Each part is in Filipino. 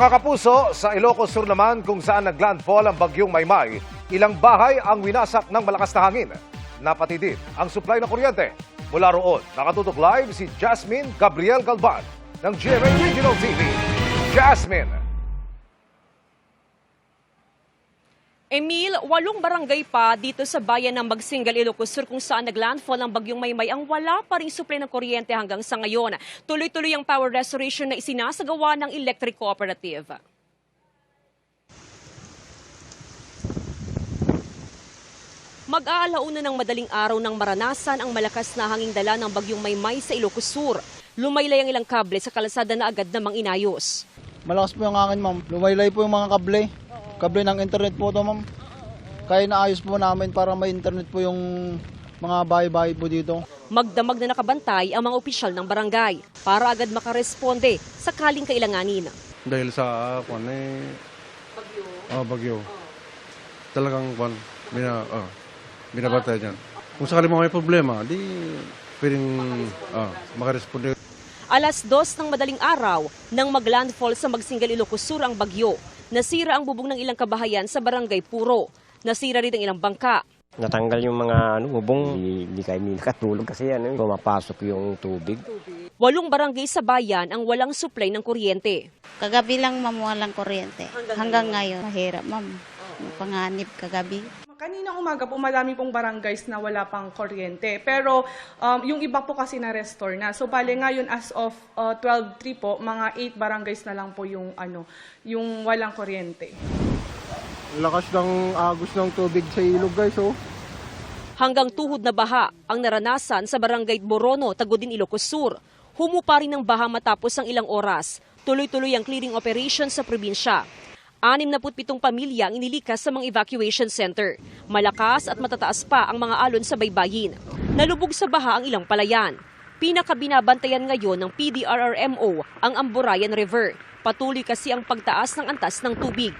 Mga kapuso, sa Ilocos Sur naman kung saan naglandfall ang bagyong Maymay, ilang bahay ang winasak ng malakas na hangin. Napati din ang supply ng kuryente. Mula roon, nakatutok live si Jasmine Gabriel Galvan ng GMA Regional TV. Jasmine! Emil, 8 barangay pa dito sa bayan ng Magsingal, Ilocos Sur kung saan naglandfall ang bagyong Maymay ang wala pa ring supply ng kuryente hanggang sa ngayon. Tuloy-tuloy ang power restoration na isinasagawa ng Electric Cooperative. Mag-aalauna ng madaling araw nang maranasan ang malakas na hanging dala ng bagyong Maymay sa Ilocos Sur. Lumaylay ang ilang kable sa kalsada na agad namang inayos. Malakas po yung hangin, ma'am. Lumaylay po yung mga kable. Kable ng internet po to, ma'am. Kaya naayos po namin para may internet po yung mga bahay-bahay po dito. Magdamag na nakabantay ang mga opisyal ng barangay para agad makaresponde sakaling kailanganin. Dahil sa bagyo. Talagang binabantay dyan. Kung sakali mo may problema, di pwedeng makaresponde. Alas 2 ng madaling araw nang maglandfall sa Magsingal, Ilocos Sur ang bagyo. Nasira ang bubong ng ilang kabahayan sa Barangay Puro. Nasira rin ang ilang bangka. Natanggal yung mga bubong, hindi kami nakatulog kasi pumapasok yung tubig. 8 barangay sa bayan ang walang supply ng kuryente. Kagabi lang, ma'am, walang kuryente. Hanggang ngayon, mahirap, ma'am. Panganib kagabi. Kaninang umaga po, marami pong barangays na wala pang kuryente. Pero yung iba po kasi na-restore na. So bale ngayon as of 12/3 po, mga 8 barangays na lang po yung walang kuryente. Lakas ng agos ng tubig sa ilog, guys, oh. Hanggang tuhod na baha ang naranasan sa Barangay Borono, Tagudin, Ilocos Sur. Humupa rin ng baha matapos ang ilang oras. Tuloy-tuloy ang clearing operation sa probinsya. 67 pamilya ang inilikas sa mga evacuation center. Malakas at matataas pa ang mga alon sa baybayin. Nalubog sa baha ang ilang palayan. Pinakabinabantayan ngayon ng PDRRMO ang Amburayan River. Patuloy kasi ang pagtaas ng antas ng tubig.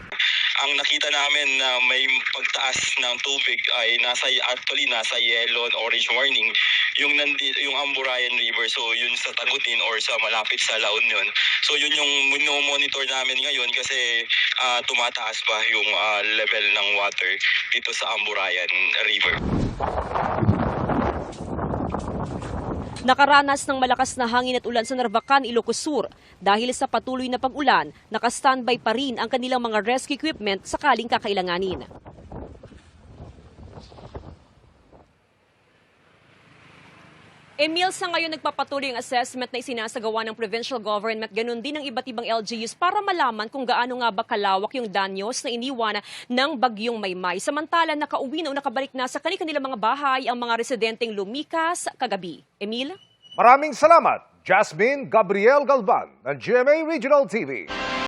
Ang nakita namin na may pagtaas ng tubig ay nasa yellow and orange warning yung Amburayan River, so yun sa Tagutin or sa malapit sa La Union. So yun yung monitor namin ngayon kasi tumataas pa yung level ng water dito sa Amburayan River. Nakaranas ng malakas na hangin at ulan sa Narvacan, Ilocos Sur. Dahil sa patuloy na pag-ulan, naka-standby pa rin ang kanilang mga rescue equipment sakaling kakailanganin. Emil, sa ngayon nagpapatuloy ang assessment na isinasagawa ng provincial government, ganun din ng iba't ibang LGUs para malaman kung gaano nga ba kalawak yung danyos na iniwan ng bagyong Maymay. Samantala, nakauwi na o nakabalik na sa kanilang mga bahay ang mga residenteng lumikas kagabi. Emil? Maraming salamat, Jasmine Gabriel Galvan ng GMA Regional TV.